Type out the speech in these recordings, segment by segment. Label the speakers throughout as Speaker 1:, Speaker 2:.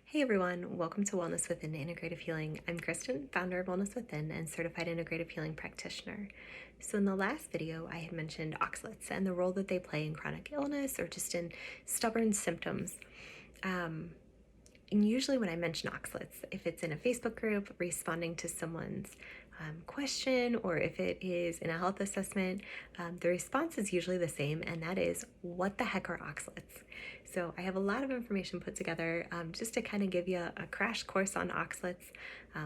Speaker 1: Hey everyone, welcome to Wellness Within Integrative Healing. I'm Kristen, founder of Wellness Within and certified integrative healing practitioner. So, in the last video, I had mentioned oxalates and the role that they play in chronic illness or just in stubborn symptoms. And usually, when I mention oxalates, if it's in a Facebook group responding to someone's question, or if it is in a health assessment, the response is usually the same, and that is, what the heck are oxalates? So I have a lot of information put together just to kind of give you a crash course on oxalates.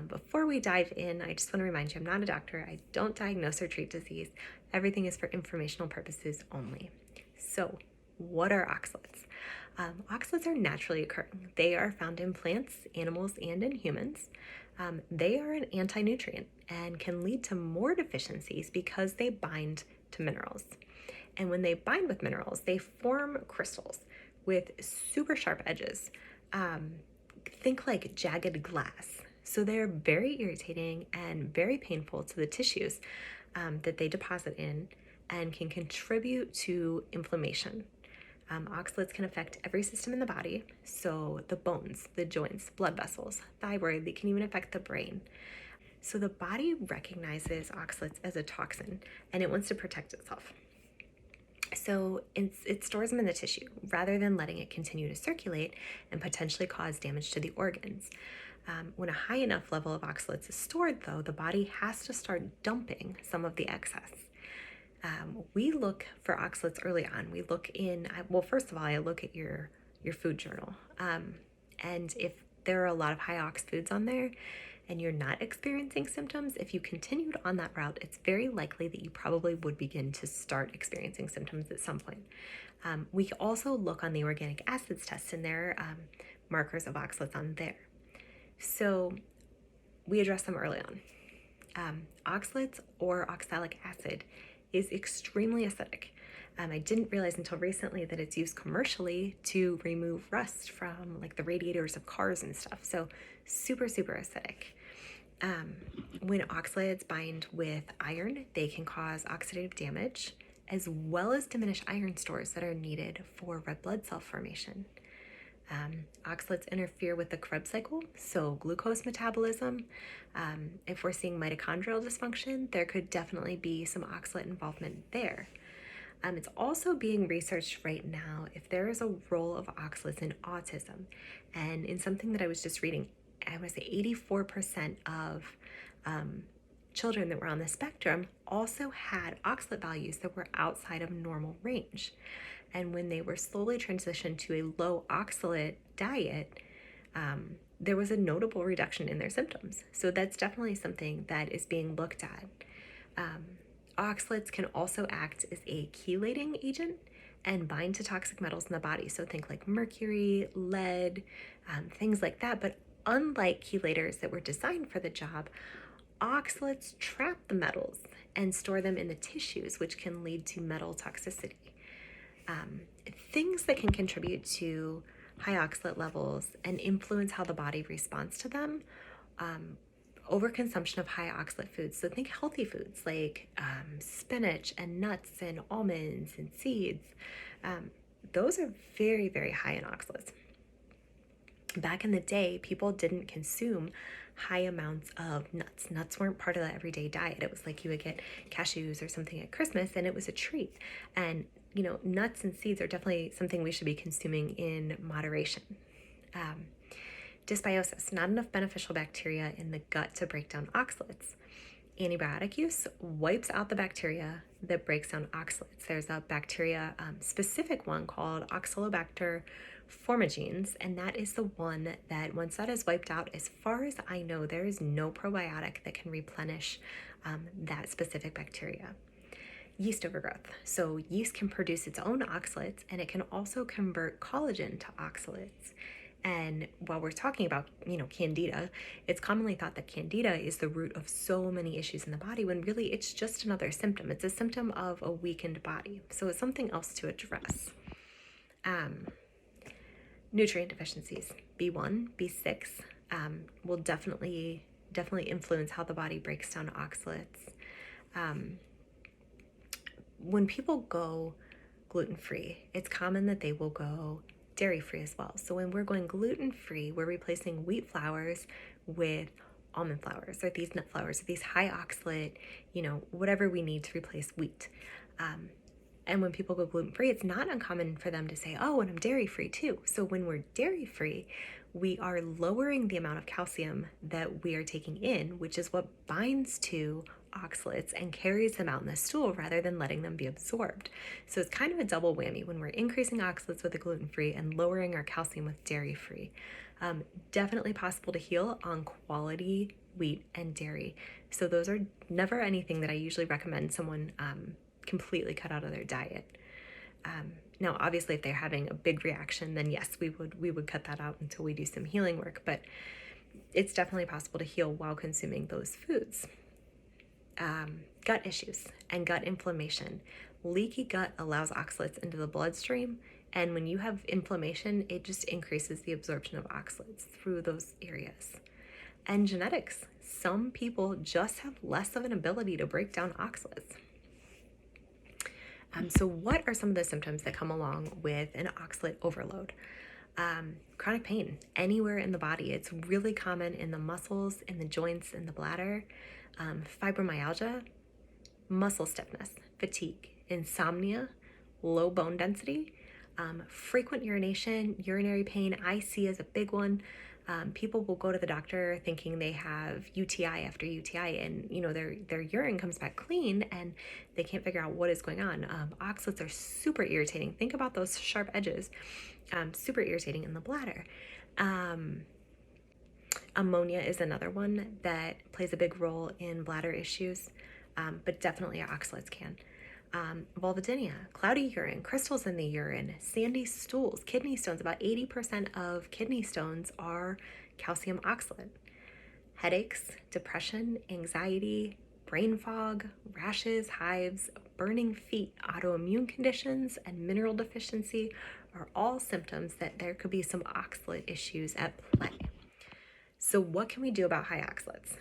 Speaker 1: Before we dive in, I just want to remind you, I'm not a doctor. I don't diagnose or treat disease. Everything is for informational purposes only. So what are oxalates? Oxalates are naturally occurring. They are found in plants, animals, and in humans. They are an anti-nutrient and can lead to more deficiencies because they bind to minerals. And when they bind with minerals, they form crystals with super sharp edges. Think like jagged glass. So they're very irritating and very painful to the tissues that they deposit in and can contribute to inflammation. Oxalates can affect every system in the body, so the bones, the joints, blood vessels, thyroid. They can even affect the brain. So the body recognizes oxalates as a toxin and it wants to protect itself. So it stores them in the tissue rather than letting it continue to circulate and potentially cause damage to the organs. When a high enough level of oxalates is stored, though, the body has to start dumping some of the excess. We look for oxalates early on. We look in, well, first of all, I look at your food journal. And if there are a lot of high ox foods on there and you're not experiencing symptoms, if you continued on that route, it's very likely that you probably would begin to start experiencing symptoms at some point. We also look on the organic acids test, and there are markers of oxalates on there. So we address them early on. Oxalates or oxalic acid is extremely acidic. I didn't realize until recently that it's used commercially to remove rust from like the radiators of cars and stuff. So super, super acidic. When oxalates bind with iron, they can cause oxidative damage as well as diminish iron stores that are needed for red blood cell formation. Oxalates interfere with the Krebs cycle, so glucose metabolism. If we're seeing mitochondrial dysfunction, there could definitely be some oxalate involvement there. It's also being researched right now if there is a role of oxalates in autism. And in something that I was just reading, I want to say 84% of children that were on the spectrum also had oxalate values that were outside of normal range. And when they were slowly transitioned to a low oxalate diet, there was a notable reduction in their symptoms. So that's definitely something that is being looked at. Oxalates can also act as a chelating agent and bind to toxic metals in the body. So think like mercury, lead, things like that. But unlike chelators that were designed for the job, oxalates trap the metals and store them in the tissues, which can lead to metal toxicity. Things that can contribute to high oxalate levels and influence how the body responds to them: overconsumption of high oxalate foods. So think healthy foods like spinach and nuts and almonds and seeds. Those are very, very high in oxalates. Back in the day, people didn't consume high amounts of nuts. Nuts weren't part of the everyday diet. It was like you would get cashews or something at Christmas and it was a treat. And nuts and seeds are definitely something we should be consuming in moderation. Dysbiosis, not enough beneficial bacteria in the gut to break down oxalates. Antibiotic use wipes out the bacteria that breaks down oxalates. There's a bacteria specific one called Oxalobacter formigenes, and that is the one that once that is wiped out, as far as I know, there is no probiotic that can replenish that specific bacteria. Yeast overgrowth. So yeast can produce its own oxalates, and it can also convert collagen to oxalates. And while we're talking about, candida, it's commonly thought that candida is the root of so many issues in the body, when really it's just another symptom. It's a symptom of a weakened body. So it's something else to address. Nutrient deficiencies, B1, B6, will definitely influence how the body breaks down oxalates. When people go gluten-free, it's common that they will go dairy-free as well. So when we're going gluten-free, we're replacing wheat flours with almond flours or these nut flours or these high oxalate, whatever we need to replace wheat. And when people go gluten-free, it's not uncommon for them to say, oh, and I'm dairy-free too. So when we're dairy-free, we are lowering the amount of calcium that we are taking in, which is what binds to oxalates and carries them out in the stool rather than letting them be absorbed. So it's kind of a double whammy when we're increasing oxalates with the gluten-free and lowering our calcium with dairy-free. Definitely possible to heal on quality wheat and dairy. So those are never anything that I usually recommend someone completely cut out of their diet. Now, obviously, if they're having a big reaction, then yes, we would cut that out until we do some healing work. But it's definitely possible to heal while consuming those foods. Gut issues and gut inflammation. Leaky gut allows oxalates into the bloodstream, and when you have inflammation, it just increases the absorption of oxalates through those areas. And genetics. Some people just have less of an ability to break down oxalates. So what are some of the symptoms that come along with an oxalate overload? Chronic pain anywhere in the body. It's really common in the muscles, in the joints, in the bladder. Fibromyalgia, muscle stiffness, fatigue, insomnia, low bone density, frequent urination, urinary pain. I see as a big one. People will go to the doctor thinking they have UTI after UTI, and their urine comes back clean and they can't figure out what is going on. Oxalates are super irritating. Think about those sharp edges. Super irritating in the bladder. Ammonia is another one that plays a big role in bladder issues, but definitely oxalates can. Vulvodynia, cloudy urine, crystals in the urine, sandy stools, kidney stones. About 80% of kidney stones are calcium oxalate. Headaches, depression, anxiety, brain fog, rashes, hives, burning feet, autoimmune conditions, and mineral deficiency are all symptoms that there could be some oxalate issues at play. So what can we do about high oxalates?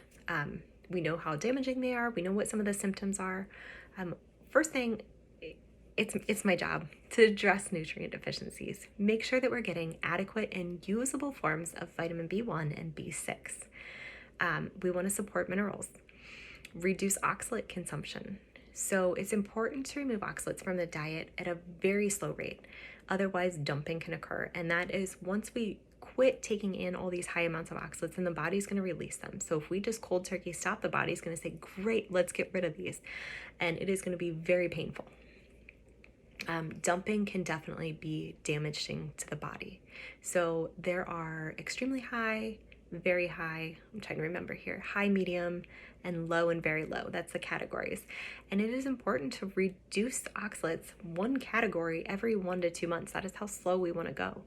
Speaker 1: We know how damaging they are. We know what some of the symptoms are. First thing, it's my job to address nutrient deficiencies. Make sure that we're getting adequate and usable forms of vitamin B1 and B6. We want to support minerals. Reduce oxalate consumption. So it's important to remove oxalates from the diet at a very slow rate. Otherwise, dumping can occur. And that is once we quit taking in all these high amounts of oxalates, and the body's going to release them. So if we just cold turkey stop, the body's going to say, great, let's get rid of these. And it is going to be very painful. Dumping can definitely be damaging to the body. So there are extremely high, very high, I'm trying to remember here, high, medium, and low and very low. That's the categories. And it is important to reduce oxalates one category every 1 to 2 months. That is how slow we want to go.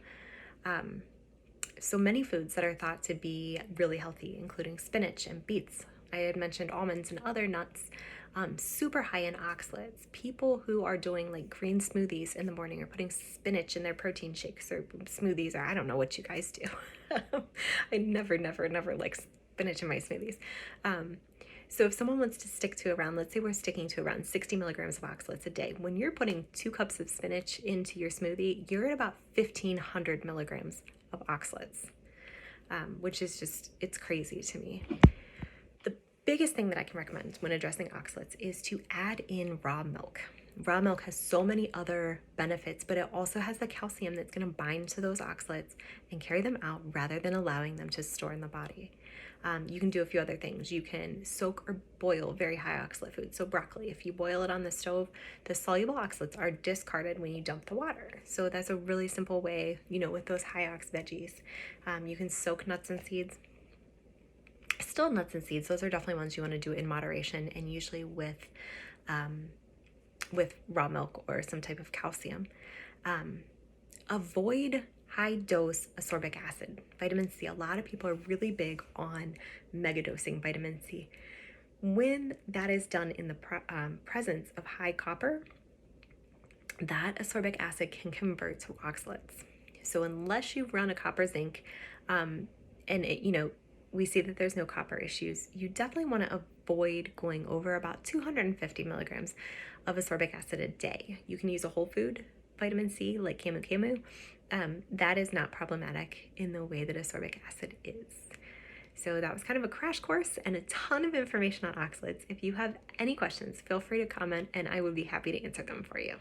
Speaker 1: So many foods that are thought to be really healthy, including spinach and beets. I had mentioned almonds and other nuts, super high in oxalates. People who are doing like green smoothies in the morning or putting spinach in their protein shakes or smoothies, or I don't know what you guys do. I never like spinach in my smoothies. So if someone wants to stick to around, let's say we're sticking to around 60 milligrams of oxalates a day. When you're putting 2 cups of spinach into your smoothie, you're at about 1,500 milligrams of oxalates, which is just, it's crazy to me. The biggest thing that I can recommend when addressing oxalates is to add in raw milk. Raw milk has so many other benefits, but it also has the calcium that's going to bind to those oxalates and carry them out rather than allowing them to store in the body. You can do a few other things. You can soak or boil very high oxalate foods. So broccoli, if you boil it on the stove, the soluble oxalates are discarded when you dump the water. So that's a really simple way, with those high ox veggies. You can soak nuts and seeds. Still nuts and seeds, those are definitely ones you want to do in moderation and usually with raw milk or some type of calcium. Avoid high dose ascorbic acid, vitamin C. A lot of people are really big on megadosing vitamin C. When that is done in the presence of high copper, that ascorbic acid can convert to oxalates. So unless you run a copper zinc, and we see that there's no copper issues, you definitely want to avoid going over about 250 milligrams of ascorbic acid a day. You can use a whole food vitamin C, like camu camu, that is not problematic in the way that ascorbic acid is. So that was kind of a crash course and a ton of information on oxalates. If you have any questions, feel free to comment and I would be happy to answer them for you.